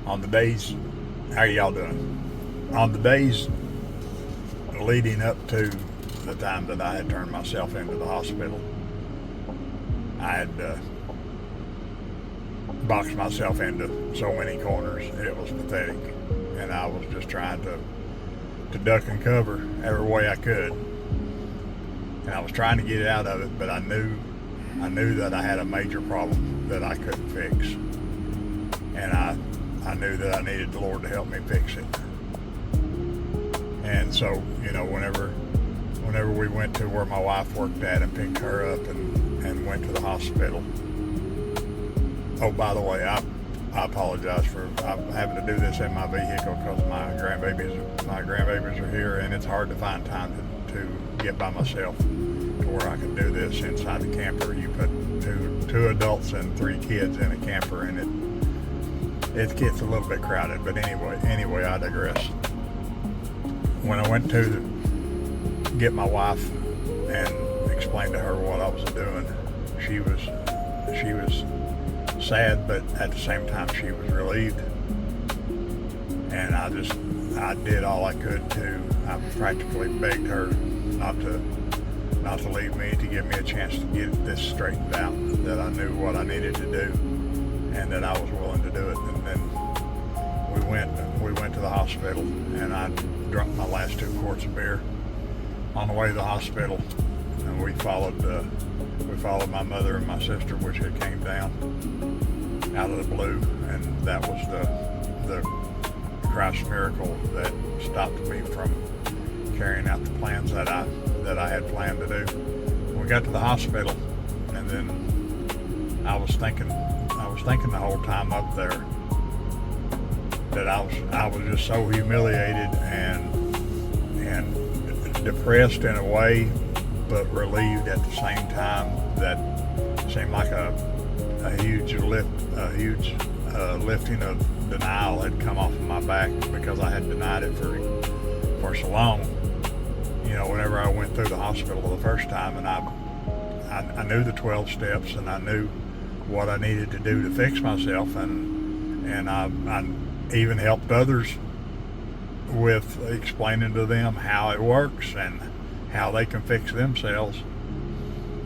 On the days, how y'all doing? On the days leading up to the time that I had turned myself into the hospital, I had boxed myself into so many corners. It was pathetic. And I was just trying to duck and cover every way I could. And I was trying to get out of it, but I knew that I had a major problem that I couldn't fix. And I knew that I needed the Lord to help me fix it. And so, whenever we went to where my wife worked at and picked her up and went to the hospital. Oh, by the way, I apologize for having to do this in my vehicle because my grandbabies are here, and it's hard to find time to get by myself to where I can do this inside the camper. You put two adults and 3 kids in a camper, and it gets a little bit crowded. But anyway, I digress. When I went to get my wife and explain to her what I was doing, she was sad, but at the same time she was relieved. And I did all I could I practically begged her not to leave me, to give me a chance to get this straightened out, that I knew what I needed to do and that I was willing to do it. And then we went to the hospital, and I drunk my last 2 quarts of beer on the way to the hospital, and we followed my mother and my sister, which had came down out of the blue, and that was the Christ miracle that stopped me from carrying out the plans that I had planned to do. We got to the hospital, and then I was thinking the whole time up there that I was just so humiliated and depressed in a way, but relieved at the same time. That seemed like a huge lifting of denial had come off of my back, because I had denied it for so long. Whenever I went through the hospital the first time, and I knew the 12 steps, and I knew what I needed to do to fix myself, and I even helped others with explaining to them how it works and how they can fix themselves.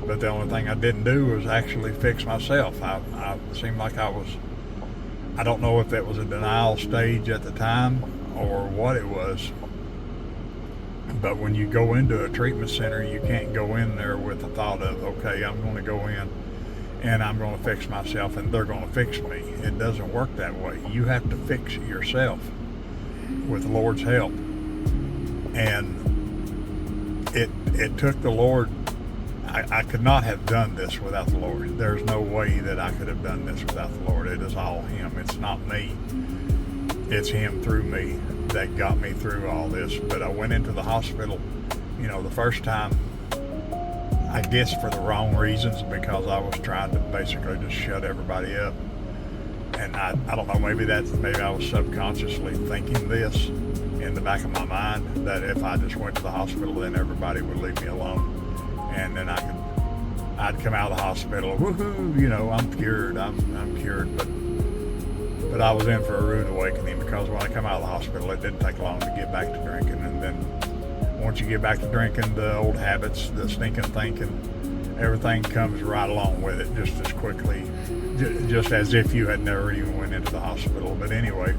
But the only thing I didn't do was actually fix myself. I seemed like I don't know if that was a denial stage at the time or what it was. But when you go into a treatment center, you can't go in there with the thought of, okay, I'm going to go in and I'm going to fix myself and they're going to fix me. It doesn't work that way. You have to fix yourself with the Lord's help. And it took the Lord. I could not have done this without the Lord. There's no way that I could have done this without the Lord. It is all Him. It's not me. It's Him through me that got me through all this. But I went into the hospital, the first time, I guess for the wrong reasons, because I was trying to basically just shut everybody up. And I don't know, maybe I was subconsciously thinking this in the back of my mind, that if I just went to the hospital, then everybody would leave me alone. And then I'd come out of the hospital, woohoo, I'm cured, I'm cured. But I was in for a rude awakening, because when I come out of the hospital, it didn't take long to get back to drinking. And then once you get back to drinking, the old habits, the stinking thinking, everything comes right along with it just as quickly, just as if you had never even went into the hospital. But anyway,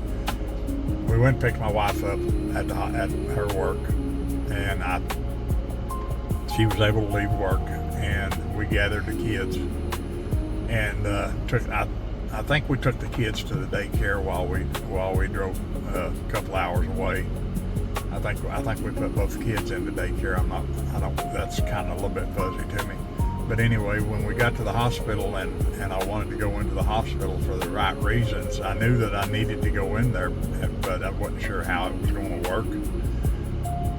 we went and picked my wife up at her work, and she was able to leave work, and we gathered the kids and I think we took the kids to the daycare while we drove a couple hours away. I think we put both kids in the daycare. That's kind of a little bit fuzzy to me. But anyway, when we got to the hospital and I wanted to go into the hospital for the right reasons, I knew that I needed to go in there, but I wasn't sure how it was going to work.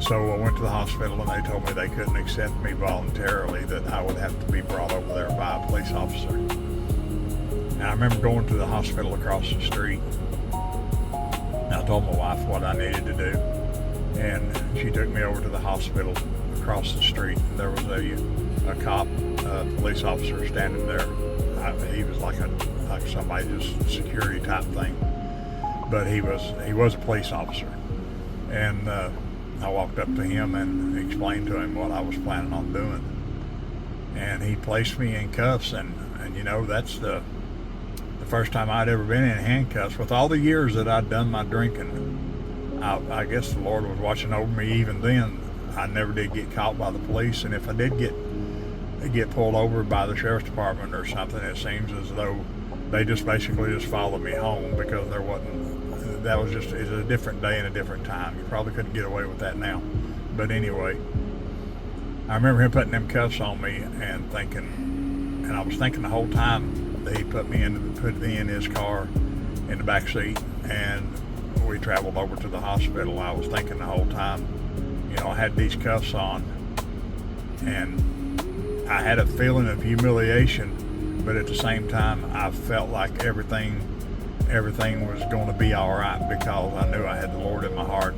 So I went to the hospital, and they told me they couldn't accept me voluntarily, that I would have to be brought over there by a police officer. And I remember going to the hospital across the street, and I told my wife what I needed to do, and she took me over to the hospital across the street. There was a cop, a police officer standing there. He was like somebody, just security type thing. but he was a police officer. And I walked up to him and explained to him what I was planning on doing. And he placed me in cuffs, and that's the first time I'd ever been in handcuffs. With all the years that I'd done my drinking, I guess the Lord was watching over me even then. I never did get caught by the police, and if I did get pulled over by the sheriff's department or something, it seems as though they just basically followed me home, because it's a different day and a different time. You probably couldn't get away with that now. But anyway, I remember him putting them cuffs on me and I was thinking the whole time that he put me in his car in the back seat, and we traveled over to the hospital. I was thinking the whole time, I had these cuffs on, and I had a feeling of humiliation, but at the same time, I felt like everything was going to be all right, because I knew I had the Lord in my heart,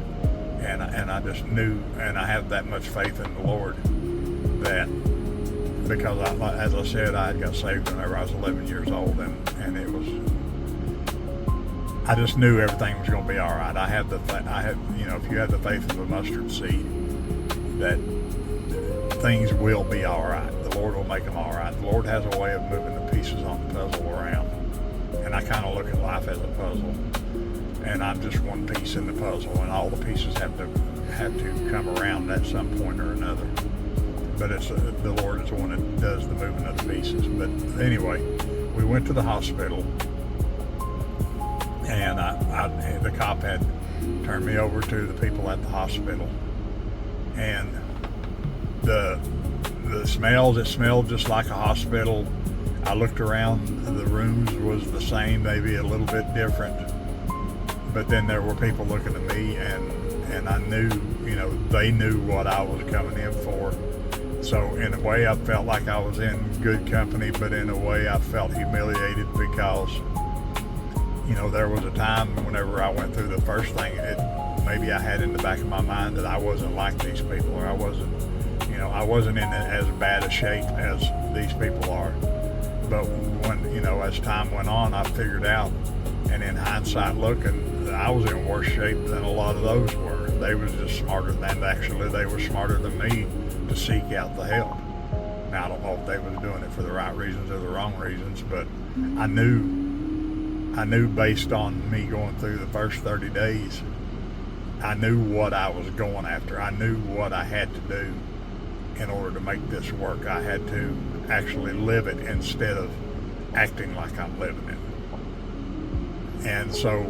and I just knew, and I have that much faith in the Lord, that because as I said, I had got saved whenever I was 11 years old, and it was, I just knew everything was going to be all right. I had, if you have the faith of a mustard seed, that things will be all right. The Lord will make them all right. The Lord has a way of moving the pieces on the puzzle around, and I kind of look at life as a puzzle, and I'm just one piece in the puzzle, and all the pieces have to come around at some point or another. But it's the Lord is the one that does the moving of the pieces. But anyway, we went to the hospital, and the cop had turned me over to the people at the hospital, and the smells, it smelled just like a hospital. I looked around, the rooms was the same, maybe a little bit different, but then there were people looking at me, and I knew, they knew what I was coming in for. So in a way I felt like I was in good company, but in a way I felt humiliated, because there was a time whenever I went through the first thing, maybe I had in the back of my mind that I wasn't like these people, or I wasn't in as bad a shape as these people are. But when, as time went on, I figured out, and in hindsight looking, that I was in worse shape than a lot of those were. They was just smarter than, actually they were smarter than me to seek out the help. Now, I don't know if they was doing it for the right reasons or the wrong reasons, but I knew based on me going through the first 30 days, I knew what I was going after. I knew what I had to do in order to make this work. I had to actually live it instead of acting like I'm living it. And so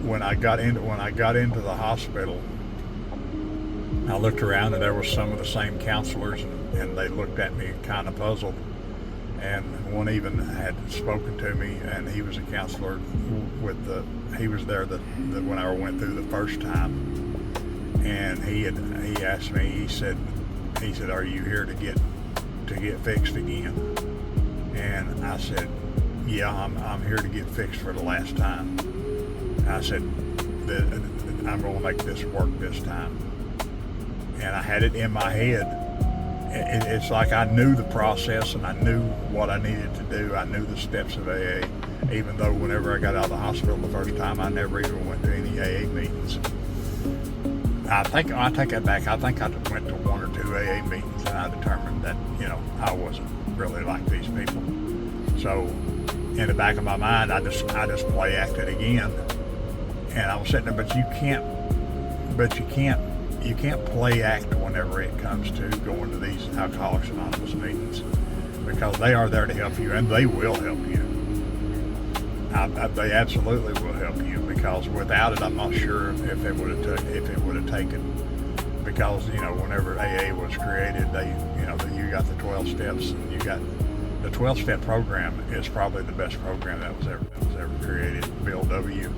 when I got into the hospital, I looked around, and there were some of the same counselors, and they looked at me kind of puzzled. And one even had spoken to me, and he was a counselor he was there when I went through the first time, and he asked me, he said, "Are you here to get fixed again?" And I said, "Yeah, I'm here to get fixed for the last time." I said, "I'm going to make this work this time." And I had it in my head. It's like I knew the process, and I knew what I needed to do. I knew the steps of AA, even though whenever I got out of the hospital the first time, I never even went to any AA meetings. I take that back. I think I went to one or two AA meetings, and I determined that, I wasn't really like these people. So in the back of my mind, I just play acted again. And I was sitting there, but you can't play act whenever it comes to going to these Alcoholics Anonymous meetings, because they are there to help you, and they will help you. They absolutely will help you, because without it, I'm not sure if it would have taken. Because whenever AA was created, you got the 12 steps, and you got the 12-step program is probably the best program that was ever created. Bill W.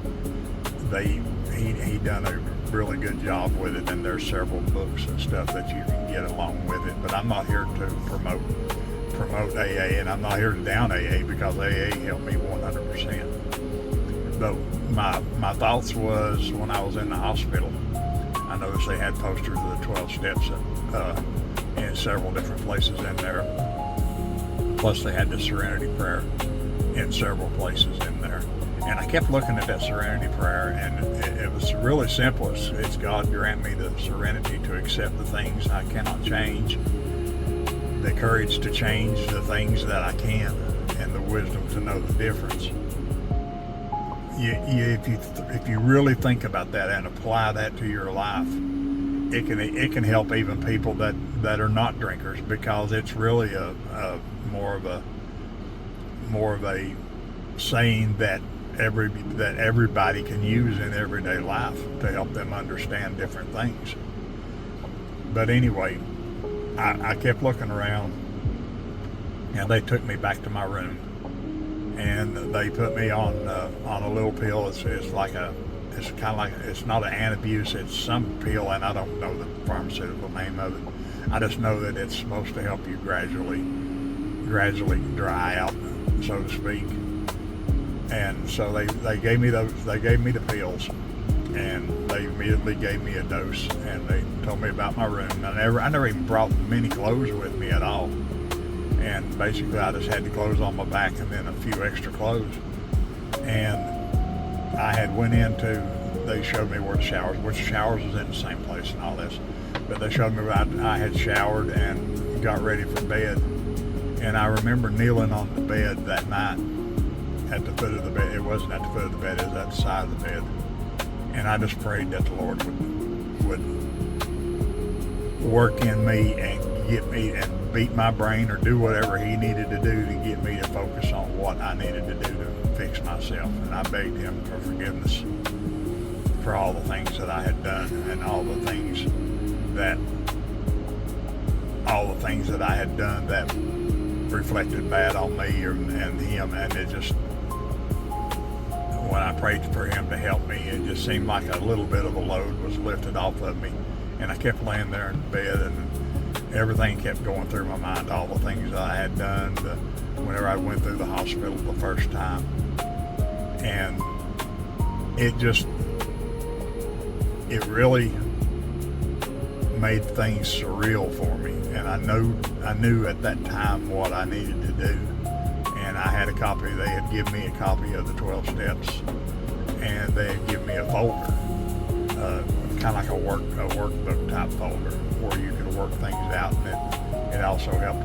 He done a really good job with it, and there's several books and stuff that you can get along with it. But I'm not here to promote AA, and I'm not here to down AA, because AA helped me 100%. But my thoughts was, when I was in the hospital, I noticed they had posters of the 12 steps in several different places in there. Plus they had the Serenity Prayer in several places in there. And I kept looking at that serenity prayer, and it was really simple. It's God grant me the serenity to accept the things I cannot change, the courage to change the things that I can, and the wisdom to know the difference. If you really think about that and apply that to your life, it can help even people that are not drinkers, because it's really a more of a saying that everybody can use in everyday life to help them understand different things. But anyway, I kept looking around, and they took me back to my room, and they put me on a little pill. It's kind of like, it's not an antabuse, it's some pill, and I don't know the pharmaceutical name of it. I just know that it's supposed to help you gradually dry out, so to speak. And so they gave me the pills, and they immediately gave me a dose, and they told me about my room. I never even brought many clothes with me at all, and basically I just had the clothes on my back and then a few extra clothes. And I had they showed me where the showers, which showers was in the same place and all this, but they showed me where I had showered and got ready for bed. And I remember kneeling on the bed that night, at the foot of the bed. It wasn't at the foot of the bed, it was at the side of the bed. And I just prayed that the Lord would work in me and get me and beat my brain, or do whatever he needed to do to get me to focus on what I needed to do to fix myself. And I begged him for forgiveness for all the things that I had done, and all the things that I had done that reflected bad on me and him. And it just, when I prayed for him to help me, it just seemed like a little bit of a load was lifted off of me. And I kept laying there in bed, and everything kept going through my mind, all the things that I had done whenever I went through the hospital the first time. And it really made things surreal for me. And I knew at that time what I needed to do. And I had a copy, they had given me a copy of the 12 steps, and they had given me a folder, kind of like a workbook type folder, where you could work things out. And it also helped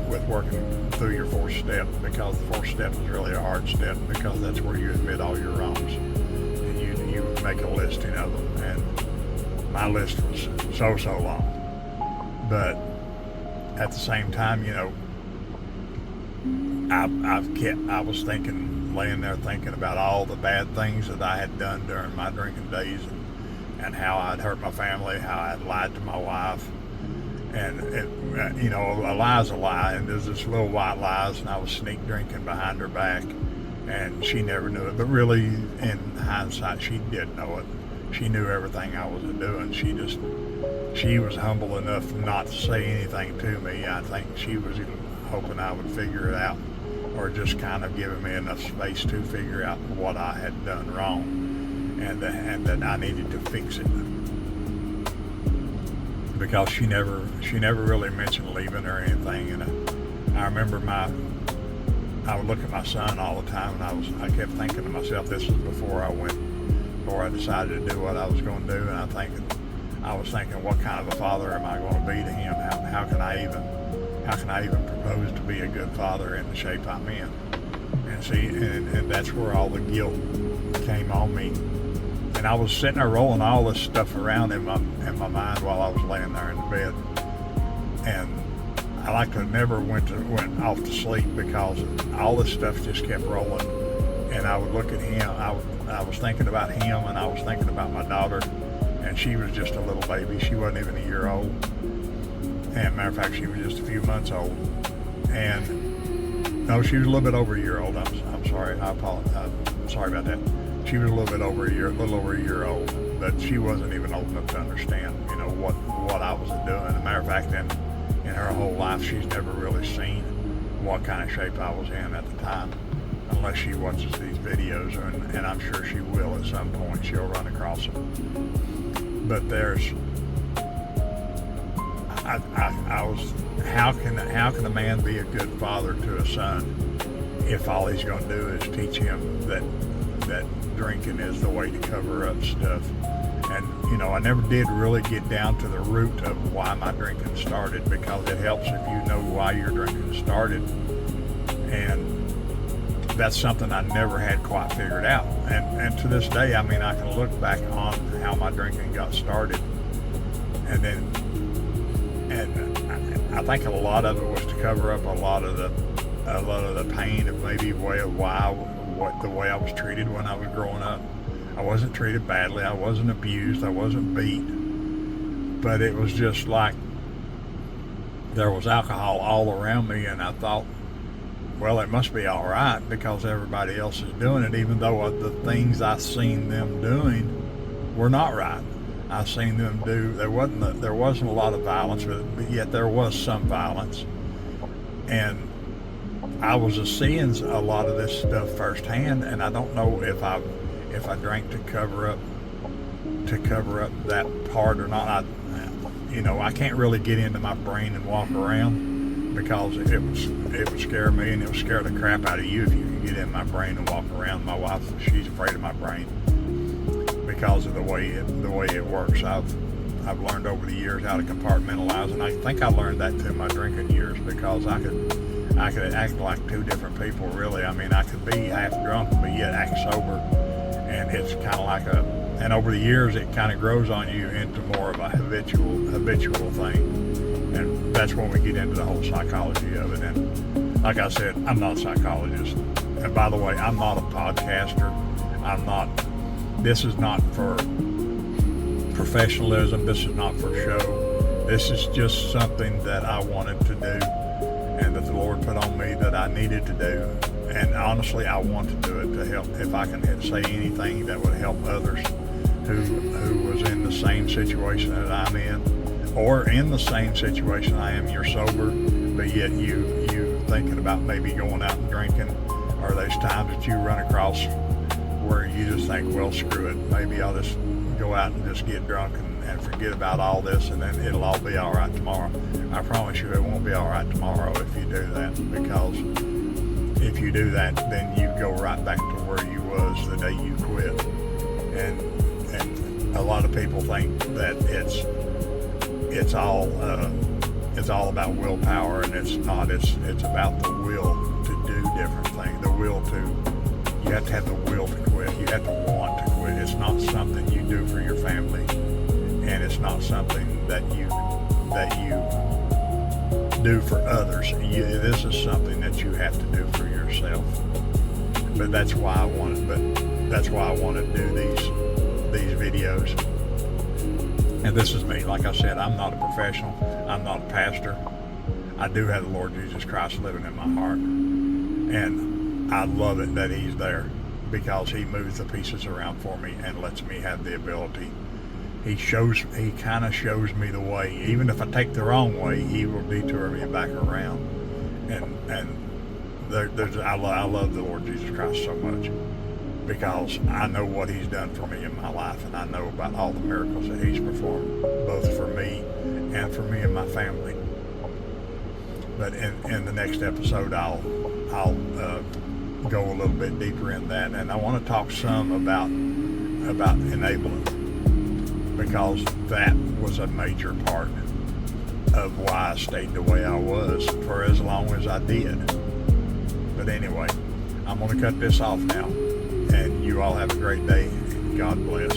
with working through your 4th step, because the 4th step is really a hard step, because that's where you admit all your wrongs, and you make a listing of them. And my list was so long. But at the same time, I was laying there thinking about all the bad things that I had done during my drinking days, and how I'd hurt my family, how I'd lied to my wife. And a lie's a lie, and there's this little white lies, and I was sneak drinking behind her back, and she never knew it. But really, in hindsight, she did know it. She knew everything I was doing. She was humble enough not to say anything to me. I think she was hoping I would figure it out, or just kind of giving me enough space to figure out what I had done wrong, and that I needed to fix it. Because she never really mentioned leaving or anything. And I remember I would look at my son all the time, and I kept thinking to myself, this was before I decided to do what I was going to do. And I was thinking, what kind of a father am I going to be to him? How can I even propose to be a good father in the shape I'm in? And see, and that's where all the guilt came on me. And I was sitting there rolling all this stuff around in my mind while I was laying there in the bed. And I like to never went off to sleep, because all this stuff just kept rolling. And I would look at him. I was thinking about him, and I was thinking about my daughter. And she was just a little baby. She wasn't even a year old. And matter of fact, she was just a few months old. And no, she was a little bit over a year old. I'm sorry. I apologize. I'm sorry about that. She was a little over a year old, but she wasn't even old enough to understand, what I was doing. As a matter of fact, in her whole life, she's never really seen what kind of shape I was in at the time, unless she watches these videos, and I'm sure she will at some point. She'll run across them. But I was, how can a man be a good father to a son if all he's going to do is teach him that drinking is the way to cover up stuff. And I never did really get down to the root of why my drinking started, because it helps if you know why your drinking started. And that's something I never had quite figured out. And to this day, I mean, I can look back on how my drinking got started, and I think a lot of it was to cover up a lot of the pain of maybe the way I was treated when I was growing up. I wasn't treated badly. I wasn't abused. I wasn't beat. But it was just like there was alcohol all around me, and I thought, well, it must be all right because everybody else is doing it, even though the things I seen them doing were not right. I seen them do. There wasn't a lot of violence, but yet there was some violence, and I was seeing a lot of this stuff firsthand. And I don't know if I drank to cover up that part or not. I can't really get into my brain and walk around, because it would scare me, and it would scare the crap out of you if you could get in my brain and walk around. My wife, she's afraid of my brain because of the way it works. I've learned over the years how to compartmentalize, and I think I learned that through my drinking years, because I could act like two different people, really. I mean, I could be half drunk but yet act sober, and it's kind of like and over the years it kind of grows on you into more of a habitual thing. And that's when we get into the whole psychology of it. And like I said, I'm not a psychologist. And by the way, I'm not a podcaster. This is not for professionalism. This is not for show. This is just something that I wanted to do, and that the Lord put on me that I needed to do. And honestly, I want to do it to help. If I can say anything that would help others who was in the same situation that I'm in, or in the same situation I am. You're sober, but yet you thinking about maybe going out and drinking, or those times that you run across where you just think, well, screw it, maybe I'll just go out and just get drunk and forget about all this, and then it'll all be all right tomorrow. I promise you it won't be all right tomorrow if you do that, because if you do that, then you go right back to where you was the day you quit. And a lot of people think that it's all about willpower, and it's not. It's about the will to do different things. You have to have the will to quit. You have to want to quit. It's not something you do for your family, and it's not something that you do for others. This is something that you have to do for yourself. But that's why I want to do these videos. And this is me. Like I said, I'm not a professional. I'm not a pastor. I do have the Lord Jesus Christ living in my heart. And I love it that He's there, because He moves the pieces around for me and lets me have the ability. He kind of shows me the way. Even if I take the wrong way, He will detour me back around. And I love the Lord Jesus Christ so much, because I know what He's done for me in my life, and I know about all the miracles that He's performed, both for me and for me and my family. But in the next episode, I'll go a little bit deeper in that, and I want to talk some about enabling, because that was a major part of why I stayed the way I was for as long as I did. But anyway, I'm going to cut this off now. And you all have a great day. God bless.